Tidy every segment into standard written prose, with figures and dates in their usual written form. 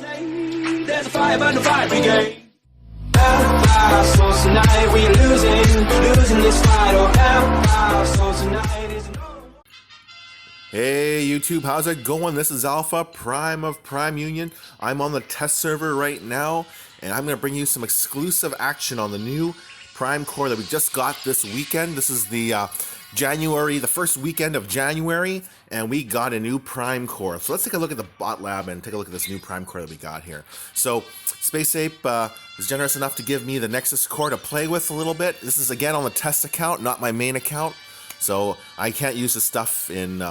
There's a fire burn the fire brigade. Our souls tonight, we are losing this fight. Our souls tonight is Hey YouTube, how's it going? This is Alpha Prime of Prime Union. I'm on the test server right now, and I'm going to bring you some exclusive action on the new Prime Core that we just got this weekend. This is the first weekend of January, and we got a new Prime Core. So let's take a look at the bot lab and take a look at this new Prime Core that we got here. So Space Ape is generous enough to give me the Nexus Core to play with a little bit. This is again on the test account, not my main account. So I can't use this stuff in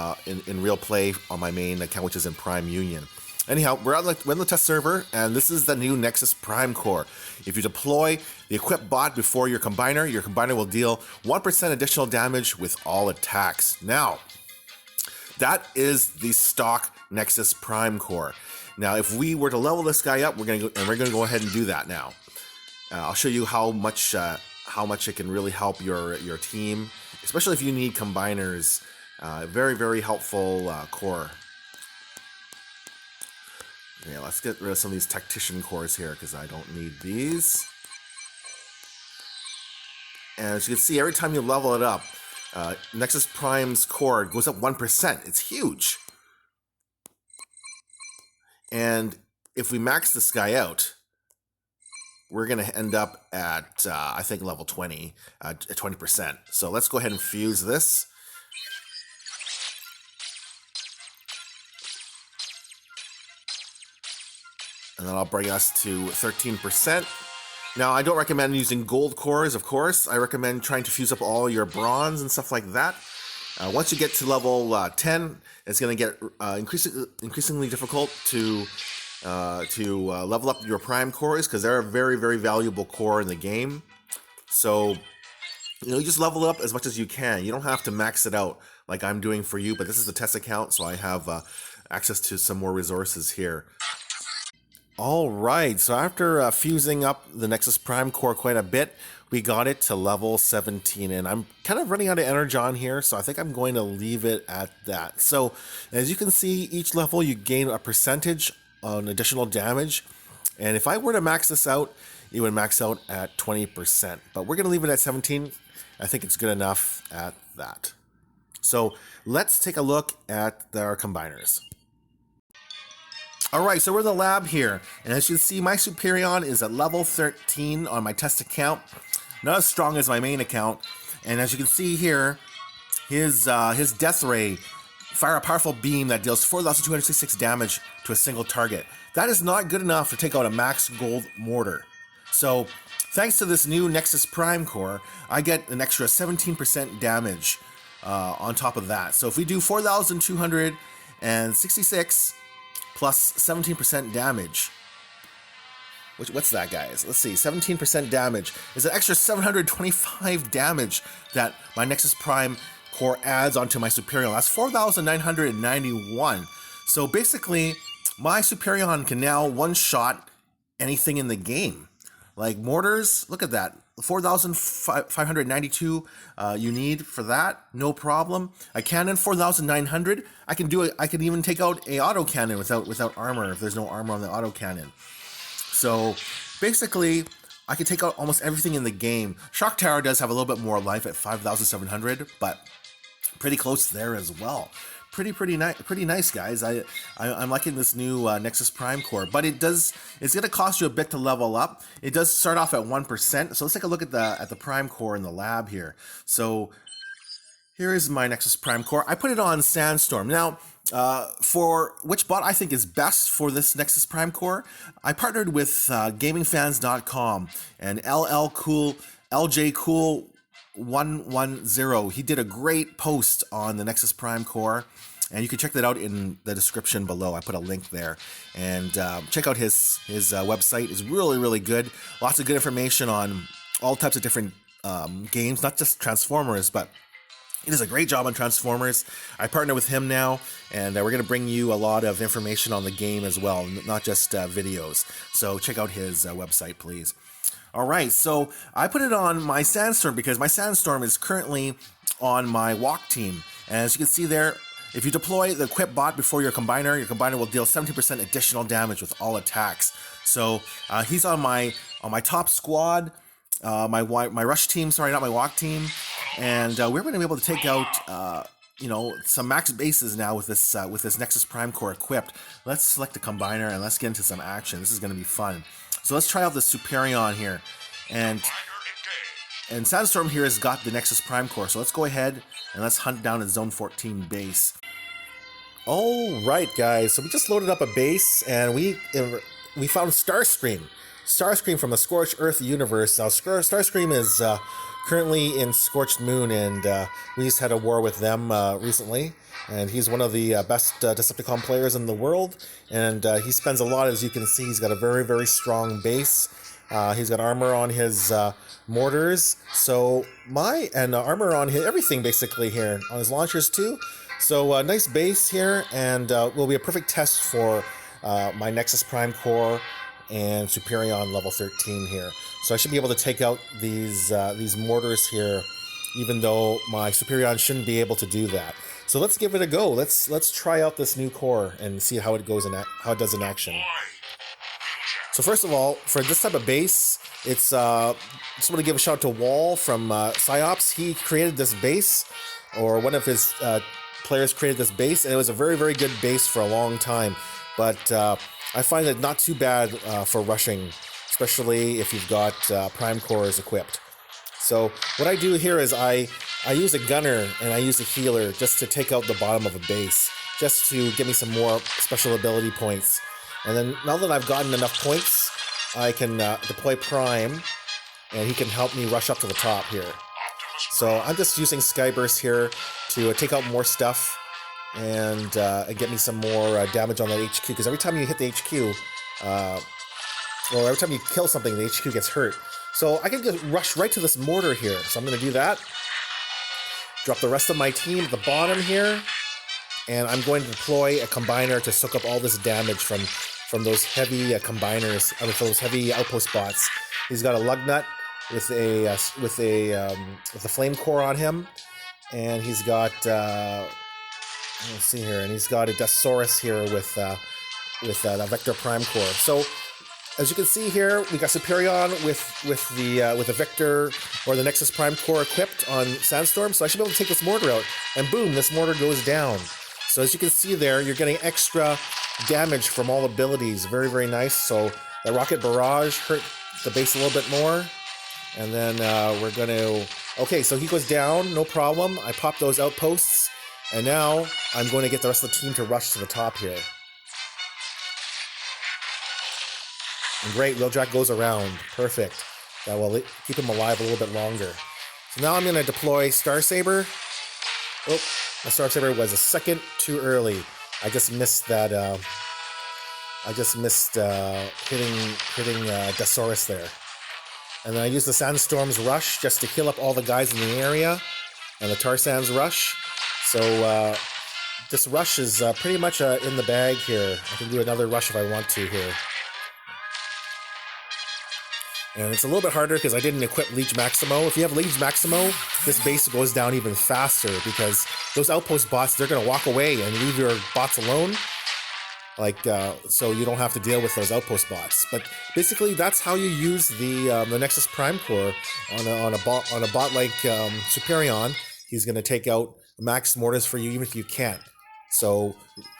real play on my main account, which is in Prime Union. Anyhow, we're on the test server, and this is the new Nexus Prime Core. If you deploy the equip bot before your combiner will deal 1% additional damage with all attacks. Now, that is the stock Nexus Prime Core. Now, if we were to level this guy up, we're gonna go ahead and do that now. I'll show you how much it can really help your team, especially if you need combiners. Very, very helpful core. Yeah, let's get rid of some of these tactician cores here because I don't need these. And as you can see, every time you level it up, Nexus Prime's core goes up 1%. It's huge. And if we max this guy out, we're going to end up at, I think, level 20, at 20%. So let's go ahead and fuse this. And then I'll bring us to 13%. Now, I don't recommend using gold cores, of course. I recommend trying to fuse up all your bronze and stuff like that. Once you get to level 10, it's going to get increasingly difficult to level up your prime cores because they're a very, very valuable core in the game. So, you just level up as much as you can. You don't have to max it out like I'm doing for you, but this is the test account, so I have access to some more resources here. All right, so after fusing up the Nexus Prime Core quite a bit, we got it to level 17, and I'm kind of running out of energon here, so I think I'm going to leave it at that. So, as you can see, each level you gain a percentage on additional damage, and if I were to max this out, it would max out at 20%, but we're going to leave it at 17. I think it's good enough at that. So, let's take a look at our combiners. Alright, so we're in the lab here, and as you can see, my Superion is at level 13 on my test account. Not as strong as my main account, and as you can see here, his Death Ray fire a powerful beam that deals 4,266 damage to a single target. That is not good enough to take out a max gold mortar. So, thanks to this new Nexus Prime Core, I get an extra 17% damage on top of that. So if we do 4,266 plus 17% damage. What's that, guys? Let's see, 17% damage is an extra 725 damage that my Nexus Prime Core adds onto my Superion. That's 4,991. So basically, my Superion can now one-shot anything in the game. Like mortars, look at that. 4,592 you need for that, no problem. A cannon, 4,900. I can do it. I can even take out a auto cannon without armor if there's no armor on the auto cannon. So basically, I can take out almost everything in the game. Shock Tower does have a little bit more life at 5,700, but pretty close there as well. Pretty nice, guys. I'm liking this new Nexus Prime Core, but it's going to cost you a bit to level up. It does start off at 1%. So let's take a look at the Prime Core in the lab here. So here is my Nexus Prime Core. I put it on Sandstorm. Now, for which bot I think is best for this Nexus Prime Core, I partnered with gamingfans.com and LJ Cool 110. He did a great post on the Nexus Prime Core, and you can check that out in the description below. I put a link there, and check out his website. It's really, really good. Lots of good information on all types of different games, not just Transformers, but he does a great job on Transformers. I partner with him now, and we're going to bring you a lot of information on the game as well, not just videos. So check out his website, please. All right, so I put it on my Sandstorm because my Sandstorm is currently on my walk team. And as you can see there, If you deploy the equip bot before your combiner will deal 70% additional damage with all attacks. So he's on my top squad, my rush team. Sorry, not my walk team, and we're going to be able to take out some max bases now with this Nexus Prime Core equipped. Let's select a combiner and let's get into some action. This is going to be fun. So let's try out the Superion here, and Sandstorm here has got the Nexus Prime Core. So let's go ahead and let's hunt down a Zone 14 base. All right, guys. So we just loaded up a base, and we found Starscream from the Scorched Earth universe. Now, Starscream is currently in Scorched Moon, and we just had a war with them recently. And he's one of the best Decepticon players in the world, and he spends a lot, as you can see. He's got a very, very strong base. He's got armor on his mortars, and armor on his everything basically here, on his launchers too. So nice base here, and will be a perfect test for my Nexus Prime Core and Superion level 13 here. So I should be able to take out these mortars here, even though my Superion shouldn't be able to do that. So let's give it a go. Let's try out this new core and see how it goes how it does in action. So first of all, for this type of base, it's just want to give a shout out to Wall from Psyops. He created this base, or one of his players created this base, and it was a very, very good base for a long time. But I find it not too bad for rushing, especially if you've got Prime Cores equipped. So what I do here is I use a gunner and I use a healer just to take out the bottom of a base, just to give me some more special ability points. And then now that I've gotten enough points, I can deploy Prime, and he can help me rush up to the top here. So I'm just using Skyburst here to take out more stuff and get me some more damage on that HQ, because every time you hit the HQ, every time you kill something, the HQ gets hurt. So I can just rush right to this mortar here. So I'm going to do that. Drop the rest of my team at the bottom here, and I'm going to deploy a combiner to soak up all this damage from those heavy combiners, from those heavy outpost bots. He's got a lug nut with a flame core on him, and he's got let's see here, and he's got a Desaurus here with a Vector Prime Core. So as you can see here, we got Superion with the Vector or the Nexus Prime Core equipped on Sandstorm. So I should be able to take this mortar out, and boom, this mortar goes down. So as you can see there, you're getting extra damage from all abilities. Very, very nice. So the Rocket Barrage hurt the base a little bit more. And then we're going to... Okay, so he goes down, no problem. I pop those outposts. And now I'm going to get the rest of the team to rush to the top here. And great, Wheeljack goes around. Perfect. That will keep him alive a little bit longer. So now I'm going to deploy Starsaber. Oh, my Starsaber was a second too early. I just missed that. Hitting Desaurus there. And then I use the Sandstorm's Rush just to heal up all the guys in the area, and the Tarsan's Rush. So this rush is pretty much in the bag here. I can do another rush if I want to here. And it's a little bit harder because I didn't equip Leech Maximo. If you have Leech Maximo, this base goes down even faster, because those outpost bots, they're going to walk away and leave your bots alone. So you don't have to deal with those outpost bots. But basically, that's how you use the Nexus Prime Core on a bot like Superion. He's going to take out max mortars for you, even if you can't. So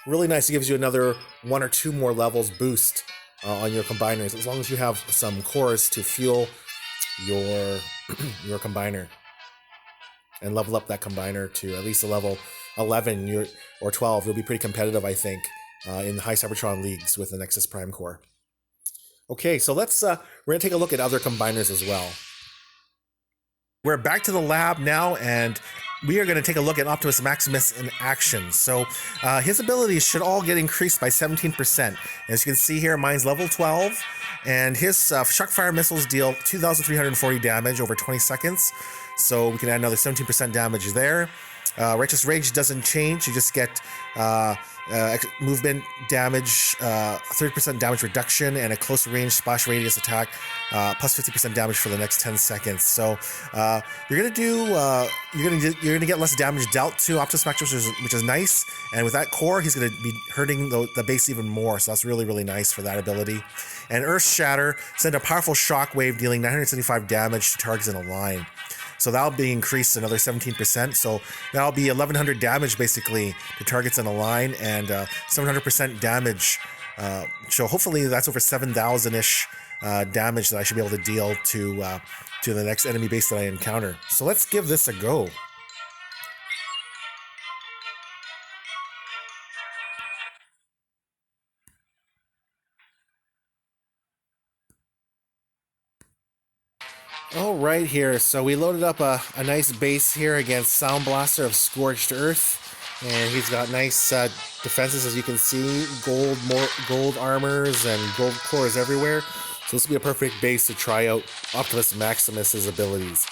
really nice. It gives you another 1 or 2 more levels boost on your combiners, as long as you have some cores to fuel your combiner and level up that combiner to at least a level 11 or 12. You'll be pretty competitive, I think, in the high Cybertron leagues with the Nexus Prime Core. Okay, so let's we're gonna take a look at other combiners as well. We're back to the lab now, and we are going to take a look at Optimus Maximus in action. So his abilities should all get increased by 17%. As you can see here, mine's level 12, and his Shockfire missiles deal 2,340 damage over 20 seconds. So we can add another 17% damage there. Righteous Rage doesn't change. You just get movement damage, 30% damage reduction, and a close range splash radius attack, plus 50% damage for the next 10 seconds. So you're gonna get less damage dealt to Optimus Maximus, which is nice. And with that core, he's gonna be hurting the base even more. So that's really, really nice for that ability. And Earth Shatter send a powerful shockwave dealing 975 damage to targets in a line. So that'll be increased another 17%. So that'll be 1100 damage basically to targets in a line, and 700% damage. So hopefully that's over 7,000-ish damage that I should be able to deal to the next enemy base that I encounter. So let's give this a go. All right, here. So we loaded up a nice base here against Sound Blaster of Scorched Earth, and he's got nice defenses, as you can see, gold armors and gold cores everywhere. So this will be a perfect base to try out Optimus Maximus's abilities.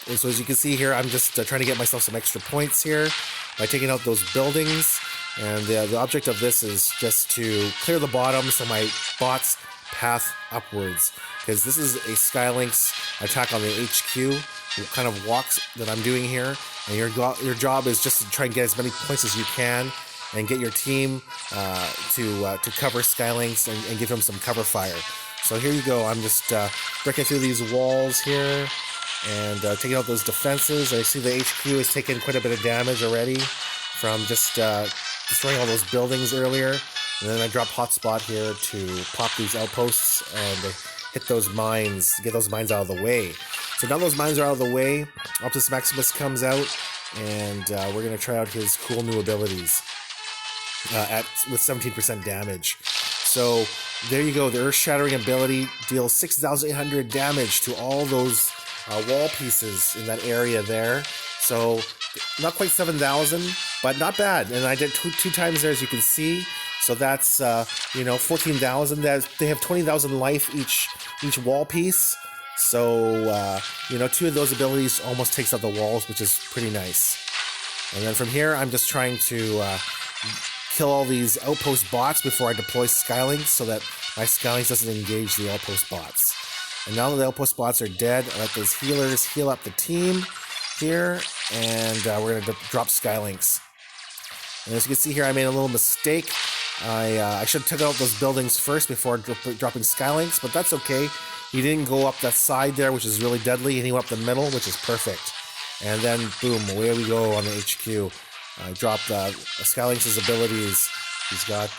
And so as you can see here, I'm just trying to get myself some extra points here by taking out those buildings. And the object of this is just to clear the bottom so my bots path upwards, because this is a Skylinks attack on the HQ kind of walks that I'm doing here, and your job is just to try and get as many points as you can and get your team to cover Skylinks and give him some cover fire. So here you go. I'm just breaking through these walls here and taking out those defenses. I see the HQ has taken quite a bit of damage already from just destroying all those buildings earlier. And then I drop Hotspot here to pop these outposts and hit those mines, get those mines out of the way. So now those mines are out of the way, Optimus Maximus comes out, and we're going to try out his cool new abilities with 17% damage. So there you go, the Earth Shattering ability deals 6,800 damage to all those wall pieces in that area there. So not quite 7,000, but not bad. And I did two times there, as you can see. So that's 14,000. They have 20,000 life each wall piece. So two of those abilities almost takes out the walls, which is pretty nice. And then from here, I'm just trying to kill all these outpost bots before I deploy Skylinks, so that my Skylinks doesn't engage the outpost bots. And now that the outpost bots are dead, I let those healers heal up the team here, and we're going to drop Skylinks. And as you can see here, I made a little mistake. I should have taken out those buildings first before dropping Skylinks, but that's okay. He didn't go up that side there, which is really deadly, and he went up the middle, which is perfect. And then, boom, away we go on the HQ. I dropped Skylinks' abilities. He's got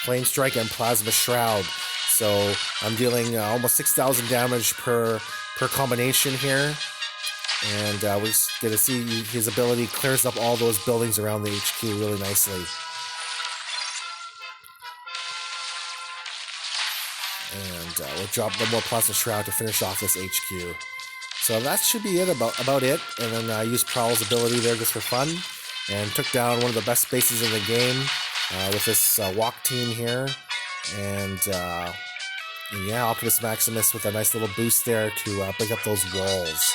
Flame Strike and Plasma Shroud. So I'm dealing almost 6,000 damage per combination here. And we're just going to see his ability clears up all those buildings around the HQ really nicely. And we'll drop one more Plasma Shroud to finish off this HQ. So that should be it about it. And then I used Prowl's ability there just for fun, and took down one of the best bases in the game with this walk team here. And yeah, Optimus Maximus with a nice little boost there to break up those walls.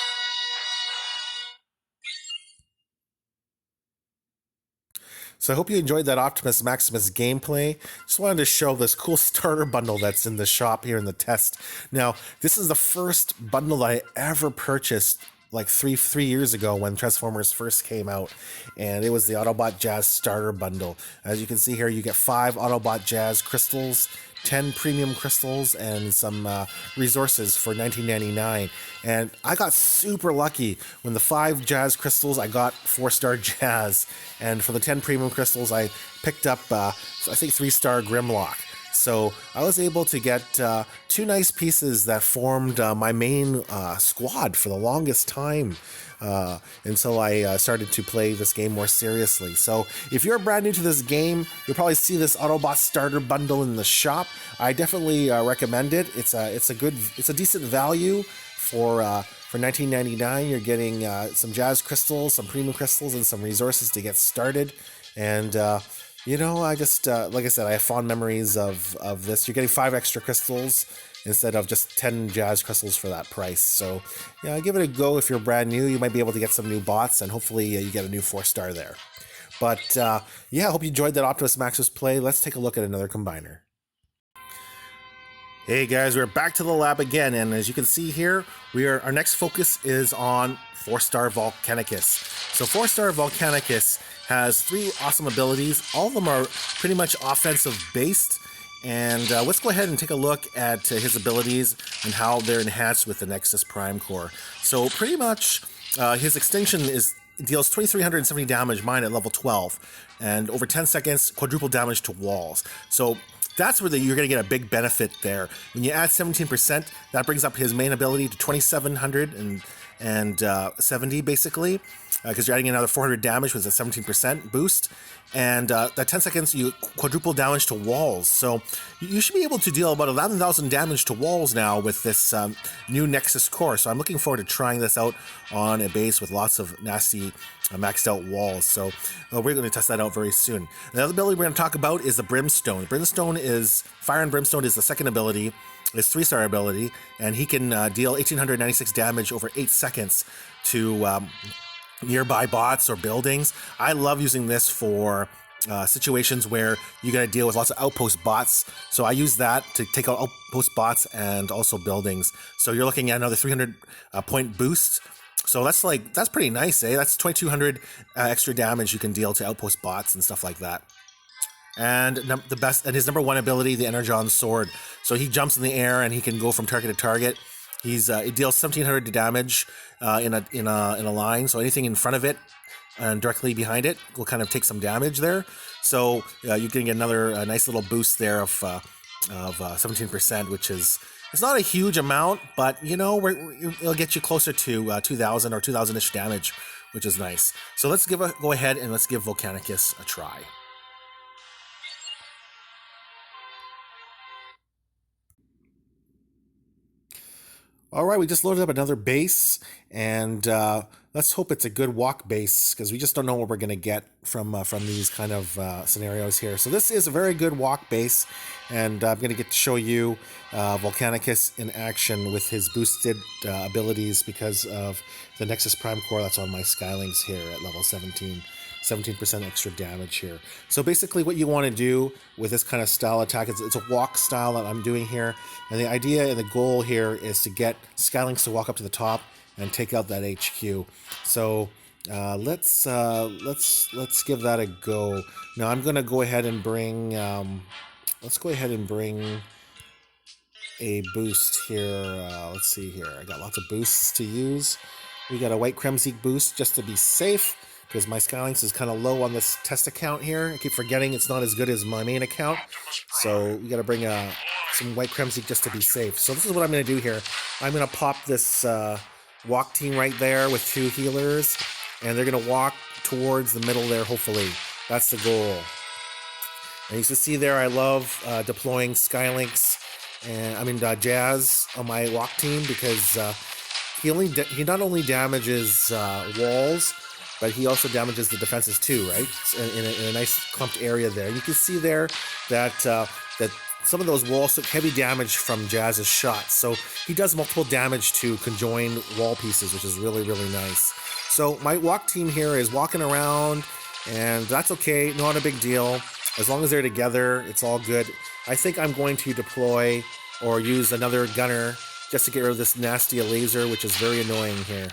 So I hope you enjoyed that Optimus Maximus gameplay. Just wanted to show this cool starter bundle that's in the shop here in the test. Now, this is the first bundle that I ever purchased like three years ago when Transformers first came out, and it was the Autobot Jazz Starter Bundle. As you can see here, you get 5 Autobot Jazz crystals, 10 premium crystals, and some resources for $19.99. And I got super lucky. When the 5 Jazz crystals, I got 4-star Jazz, and for the 10 premium crystals, I picked up I think 3-star Grimlock. So I was able to get 2 nice pieces that formed my main squad for the longest time until I started to play this game more seriously. So if you're brand new to this game, you'll probably see this Autobot starter bundle in the shop. I definitely recommend it. It's a decent value for $19.99. You're getting some Jazz crystals, some premium crystals, and some resources to get started. And you know, I just like I said, I have fond memories of this. You're getting 5 extra crystals instead of just 10 jazz crystals for that price. So yeah, give it a go. If you're brand new, you might be able to get some new bots, and hopefully you get a new 4-star there. But yeah, I hope you enjoyed that Optimus Maximus play. Let's take a look at another combiner. Hey guys, we're back to the lab again, and as you can see here, our next focus is on 4-star Volcanicus. So 4-star Volcanicus has 3 awesome abilities. All of them are pretty much offensive based, and let's go ahead and take a look at his abilities and how they're enhanced with the Nexus Prime Core. So pretty much his extinction deals 2,370 damage, mine at level 12, and over 10 seconds, quadruple damage to walls. So that's where you're going to get a big benefit there. When you add 17%, that brings up his main ability to 2,770 basically, because you're adding another 400 damage with a 17% boost. And that 10 seconds, you quadruple damage to walls. So you should be able to deal about 11,000 damage to walls now with this new Nexus Core. So I'm looking forward to trying this out on a base with lots of nasty maxed out walls. So we're going to test that out very soon. The other ability we're going to talk about is the Brimstone. Fire and Brimstone is the second ability. It's 3-star ability, and he can deal 1,896 damage over 8 seconds to nearby bots or buildings. I love using this for situations where you got to deal with lots of outpost bots. So I use that to take out outpost bots and also buildings. So you're looking at another 300 point boost. So that's pretty nice, eh? That's 2,200 extra damage you can deal to outpost bots and stuff like that. And his number 1 ability, the Energon Sword. So he jumps in the air and he can go from target to target. It deals 1,700 damage in a line. So anything in front of it and directly behind it will kind of take some damage there. So you can get another nice little boost there of 17%, which is, it's not a huge amount, but you know, it'll get you closer to 2,000 or 2,000-ish damage, which is nice. So let's go ahead and let's give Volcanicus a try. All right, we just loaded up another base, and let's hope it's a good walk base, because we just don't know what we're going to get from these kind of scenarios here. So this is a very good walk base, and I'm going to get to show you Volcanicus in action with his boosted abilities because of the Nexus Prime Core that's on my Skylinks here at level 17. 17% extra damage here. So basically what you want to do with this kind of style attack is it's a walk style that I'm doing here, and the idea and the goal here is to get Skylinks to walk up to the top and take out that HQ. So let's give that a go. Now I'm gonna go ahead and bring let's go ahead and bring a boost here. Let's see here, I got lots of boosts to use. We got a White Kremzik boost just to be safe, because my Skylinks is kind of low on this test account here. I keep forgetting it's not as good as my main account. So we got to bring some White Kremzik just to be safe. So this is what I'm going to do here. I'm going to pop this walk team right there with 2 healers, and they're going to walk towards the middle there, hopefully. That's the goal. And you can see there, I love deploying Skylinks and Jazz on my walk team, because he not only damages walls, but he also damages the defenses too, right? In a nice clumped area there. You can see there that that some of those walls took heavy damage from Jazz's shots. So he does multiple damage to conjoined wall pieces, which is really, really nice. So my walk team here is walking around, and that's okay, not a big deal. As long as they're together, it's all good. I think I'm going to deploy or use another gunner just to get rid of this nasty laser, which is very annoying here.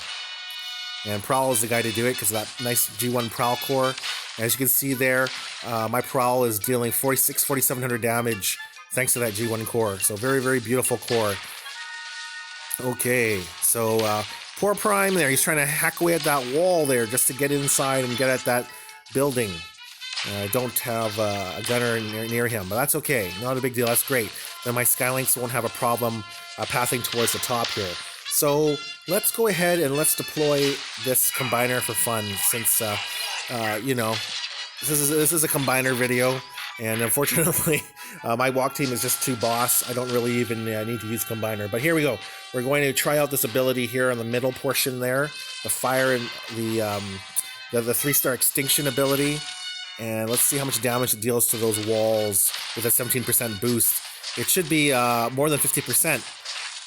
And Prowl is the guy to do it because of that nice G1 Prowl core. As you can see there, my Prowl is dealing 4,700 damage thanks to that G1 core. So very, very beautiful core. Okay, so poor Prime there. He's trying to hack away at that wall there just to get inside and get at that building. I don't have a gunner near him, but that's okay. Not a big deal. That's great. Then my Skylinks won't have a problem pathing towards the top here. So let's go ahead and let's deploy this combiner for fun, since you know, this is a combiner video, and unfortunately my walk team is just too boss. I don't really even need to use combiner, but here we go. We're going to try out this ability here on the middle portion there, the fire and the 3-star extinction ability. And let's see how much damage it deals to those walls with a 17% boost. It should be more than 50%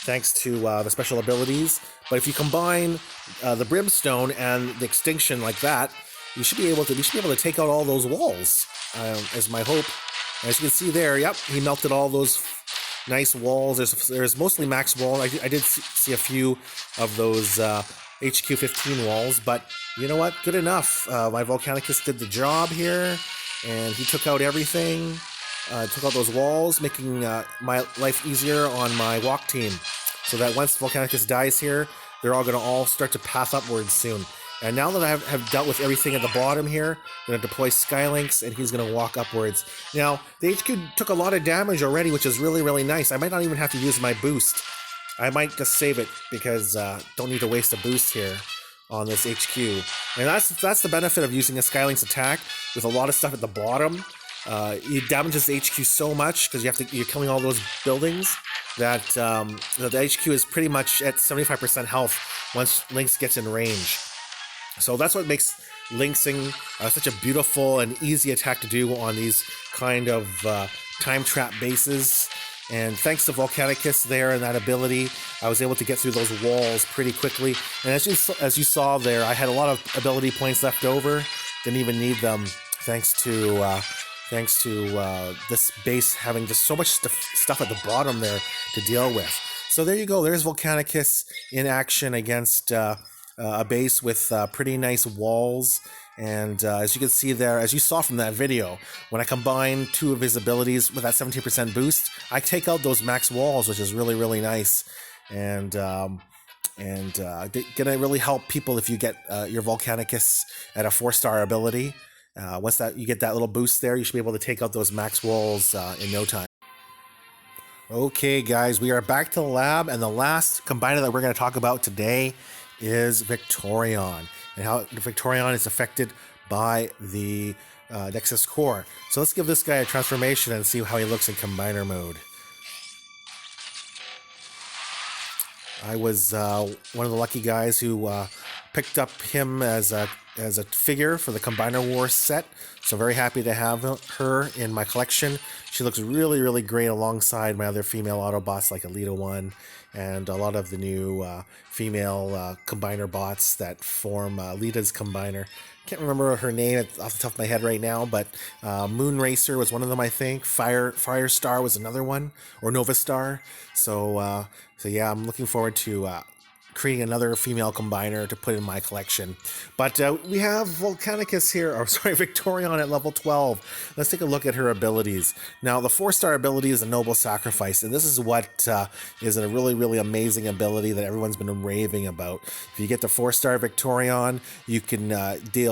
thanks to the special abilities. But if you combine the Brimstone and the Extinction like that, you should be able to take out all those walls. Is my hope. As you can see there, yep, he melted all those nice walls. There's mostly max wall. I did see a few of those HQ 15 walls, but you know what? Good enough. My Volcanicus did the job here, and he took out everything. Took out those walls, making my life easier on my walk team. So that once Volcanicus dies here, they're all going to all start to path upwards soon. And now that I have dealt with everything at the bottom here, I'm going to deploy Skylinks, and he's going to walk upwards. Now, the HQ took a lot of damage already, which is really, really nice. I might not even have to use my boost. I might just save it, because don't need to waste a boost here on this HQ. And that's the benefit of using a Skylink's attack with a lot of stuff at the bottom. It damages the HQ so much, because you're killing all those buildings, that the HQ is pretty much at 75% health once Lynx gets in range. So that's what makes Lynxing such a beautiful and easy attack to do on these kind of time trap bases. And thanks to Volcanicus there and that ability, I was able to get through those walls pretty quickly. And as you saw there, I had a lot of ability points left over. Didn't even need them thanks to this base having just so much stuff at the bottom there to deal with. So there you go. There's Volcanicus in action against a base with pretty nice walls. And as you can see there, as you saw from that video, when I combine two of his abilities with that 17% boost, I take out those max walls, which is really, really nice. And gonna really help people if you get your Volcanicus at a 4-star ability. Once you get that little boost there, you should be able to take out those max walls in no time. Okay, guys, we are back to the lab, and the last combiner that we're going to talk about today is Victorion, and how Victorion is affected by the Nexus Core. So let's give this guy a transformation and see how he looks in combiner mode. I was one of the lucky guys who picked up him as a figure for the Combiner Wars set, so very happy to have her in my collection. She looks really, really great alongside my other female Autobots like Alita 1 and a lot of the new female Combiner bots that form Alita's Combiner. Can't remember her name off the top of my head right now, but Moon Racer was one of them, I think. Firestar was another one, or Nova Star. So yeah, I'm looking forward to creating another female combiner to put in my collection. But we have Volcanicus here, or sorry, Victorion at level 12. Let's take a look at her abilities. Now, the 4-star ability is a Noble Sacrifice, and this is what is a really, really amazing ability that everyone's been raving about. If you get the 4-star Victorion, you can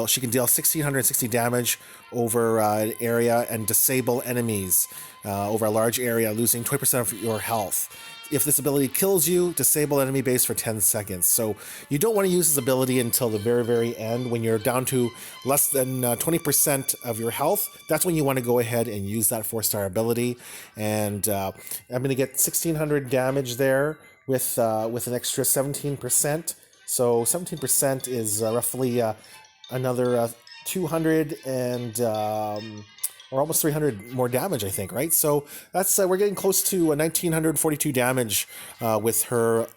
she can deal 1,660 damage over an area and disable enemies over a large area, losing 20% of your health. If this ability kills you, disable enemy base for 10 seconds. So you don't want to use this ability until the very, very end. When you're down to less than 20% of your health, that's when you want to go ahead and use that 4-star ability. And I'm going to get 1,600 damage there with an extra 17%. So 17% is roughly another 200 and... or almost 300 more damage, I think, right? So that's we're getting close to 1,942 damage with her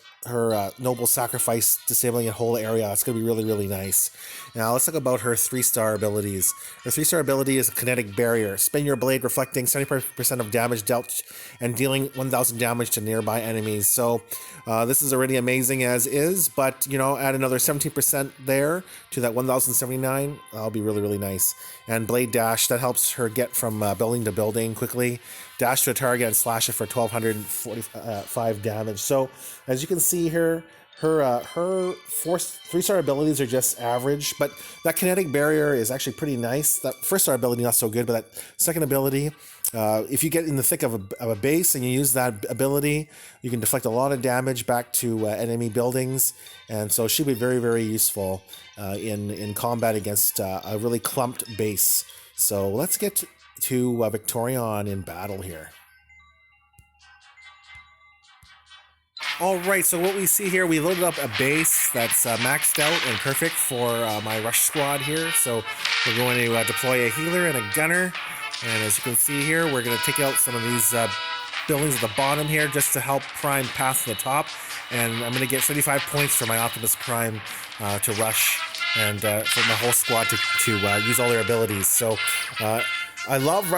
Noble Sacrifice disabling a whole area. It's going to be really, really nice. Now let's talk about her 3-star abilities. Her 3-star ability is a Kinetic Barrier. Spin your blade, reflecting 75% of damage dealt and dealing 1,000 damage to nearby enemies. So this is already amazing as is, but add another 17% there to that 1,079. That'll be really, really nice. And Blade Dash, that helps her get from building to building quickly. Dash to a target and slash it for 1,245 damage. So as you can see here, her 3-star abilities are just average, but that Kinetic Barrier is actually pretty nice. That 1-star ability not so good, but that second ability, if you get in the thick of a base and you use that ability, you can deflect a lot of damage back to enemy buildings, and so she'll be very, very useful in combat against a really clumped base. So let's get to Victorion in battle here. All right, so what we see here, we loaded up a base that's maxed out and perfect for my rush squad here. So we're going to deploy a healer and a gunner. And as you can see here, we're going to take out some of these buildings at the bottom here just to help Prime pass to the top. And I'm going to get 35 points for my Optimus Prime to rush and for my whole squad to use all their abilities. So I love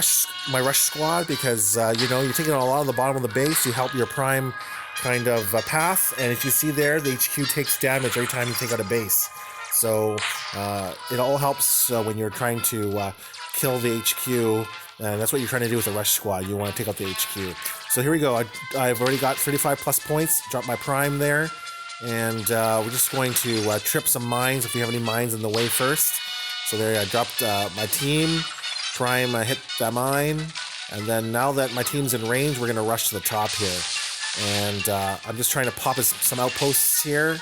my rush squad because, you know, you're taking a lot on the bottom of the base. You help your Prime kind of path, and if you see there, the HQ takes damage every time you take out a base. So it all helps when you're trying to kill the HQ, and that's what you're trying to do with a rush squad. You want to take out the HQ. So here we go. I've already got 35 plus points. Drop my Prime there, and we're just going to trip some mines if we have any mines in the way first. So there, I dropped my team. Prime hit that mine, and then now that my team's in range, we're going to rush to the top here. And I'm just trying to pop some outposts here,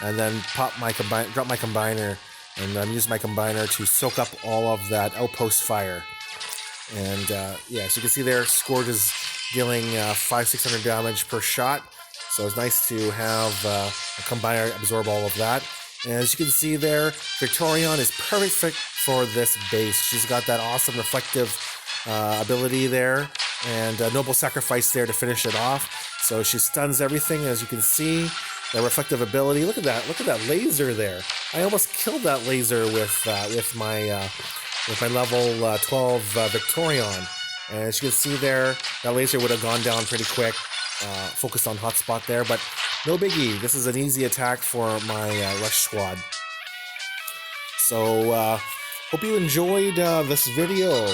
and then drop my combiner, and I'm using my combiner to soak up all of that outpost fire. And yeah, so you can see there, Scourge is dealing 500-600 damage per shot, so it's nice to have a combiner absorb all of that. And as you can see there, Victorion is perfect for this base. She's got that awesome reflective ability there, and a noble sacrifice there to finish it off. So she stuns everything, as you can see. The reflective ability. Look at that laser there. I almost killed that laser with my level 12 Victorion. And as you can see there, that laser would have gone down pretty quick. Focused on hotspot there, but no biggie. This is an easy attack for my rush squad. So hope you enjoyed this video.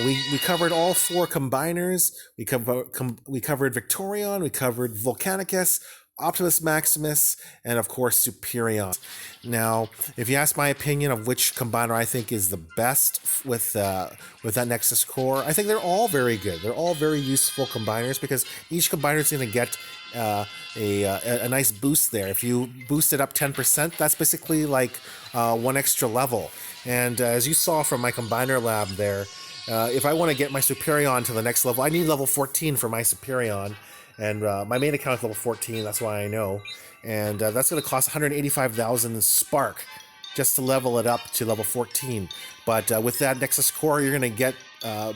We covered all 4 combiners. We covered Victorion, we covered Volcanicus, Optimus Maximus, and of course Superion. Now, if you ask my opinion of which combiner I think is the best with that Nexus core, I think they're all very good. They're all very useful combiners because each combiner is going to get a nice boost there. If you boost it up 10%, that's basically like 1 extra level. And as you saw from my combiner lab there, if I want to get my Superion to the next level, I need level 14 for my Superion. And my main account is level 14, that's why I know. And that's going to cost 185,000 Spark just to level it up to level 14. But with that Nexus core, you're going to get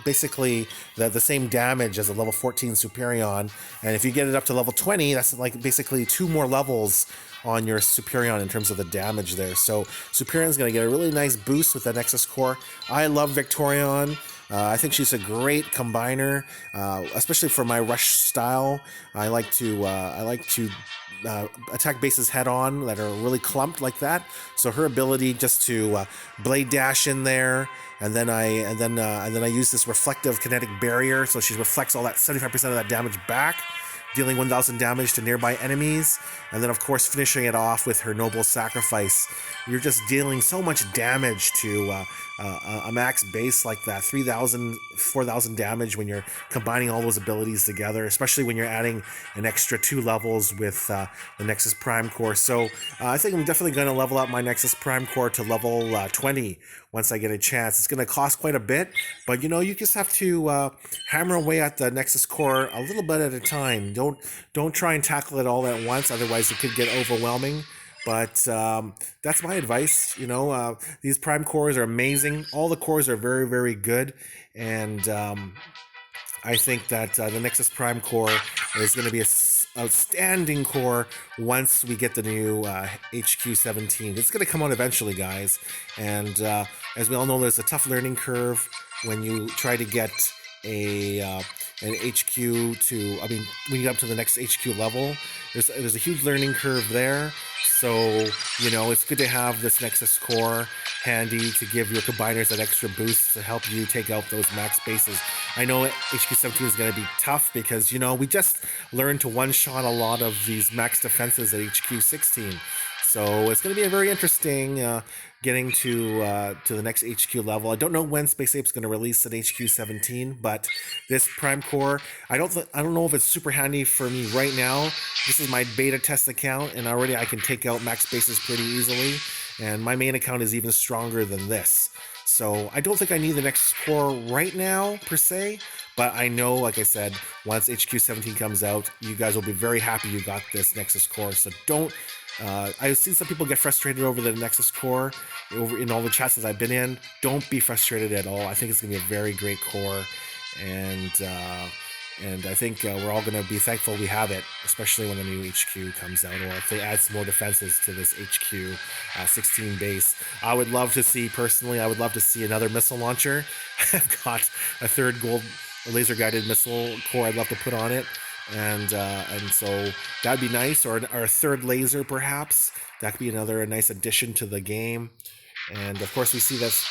basically the same damage as a level 14 Superion. And if you get it up to level 20, that's like basically 2 more levels on your Superion in terms of the damage there. So Superion's going to get a really nice boost with that Nexus core. I love Victorion. I think she's a great combiner, especially for my rush style. I like to attack bases head on that are really clumped like that. So her ability just to blade dash in there, and then I use this reflective kinetic barrier, so she reflects all that 75% of that damage back, dealing 1,000 damage to nearby enemies, and then of course finishing it off with her noble sacrifice. You're just dealing so much damage to a max base like that, 3,000, 4,000 damage when you're combining all those abilities together, especially when you're adding an extra 2 levels with the Nexus Prime Core. So I think I'm definitely going to level up my Nexus Prime Core to level 20 once I get a chance. It's going to cost quite a bit, but you know, you just have to hammer away at the Nexus Core a little bit at a time. Don't try and tackle it all at once, otherwise it could get overwhelming. But that's my advice. You know, these Prime Cores are amazing. All the cores are very, very good. And I think that the Nexus Prime Core is going to be an outstanding core once we get the new HQ17. It's going to come out eventually, guys. And as we all know, there's a tough learning curve when you try to get an HQ to, I mean, when you get up to the next HQ level, there's a huge learning curve there. So, you know, it's good to have this Nexus core handy to give your combiners that extra boost to help you take out those max bases. I know HQ17 is going to be tough because, you know, we just learned to one-shot a lot of these max defenses at HQ16. So it's going to be a very interesting getting to the next HQ level. I don't know when Space Ape's going to release at HQ17, but this Prime Core, I don't know if it's super handy for me right now. This is my beta test account, and already I can take out max bases pretty easily. And my main account is even stronger than this. So I don't think I need the Nexus Core right now, per se. But I know, like I said, once HQ17 comes out, you guys will be very happy you got this Nexus Core. So don't... I've seen some people get frustrated over the Nexus Core over in all the chats that I've been in. Don't be frustrated at all. I think it's going to be a very great core. And I think we're all going to be thankful we have it, especially when the new HQ comes out, or if they add some more defenses to this HQ 16 base. I would love to see, personally, I would love to see another missile launcher. I've got a third gold laser-guided missile core I'd love to put on it. And so that'd be nice, or a third laser, perhaps. That could be another nice addition to the game. And of course, we see this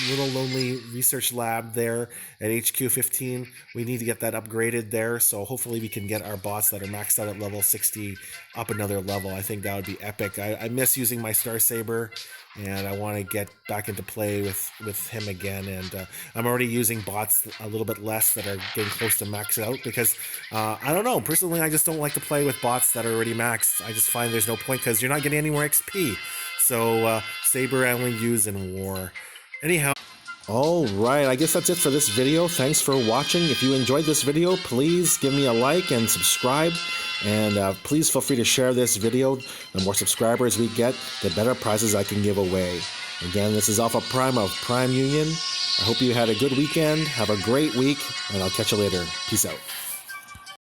little lonely research lab there at HQ 15. We need to get that upgraded there. So hopefully we can get our bots that are maxed out at level 60 up another level. I think that would be epic. I miss using my Star Saber, and I want to get back into play with him again. And I'm already using bots a little bit less that are getting close to max out, because I don't know. Personally, I just don't like to play with bots that are already maxed. I just find there's no point, because you're not getting any more XP. So Saber I only use in war. Anyhow. Alright, I guess that's it for this video. Thanks for watching. If you enjoyed this video, please give me a like and subscribe. And please feel free to share this video. The more subscribers we get, the better prizes I can give away. Again, this is Alpha Prime of Prime Union. I hope you had a good weekend. Have a great week, and I'll catch you later. Peace out.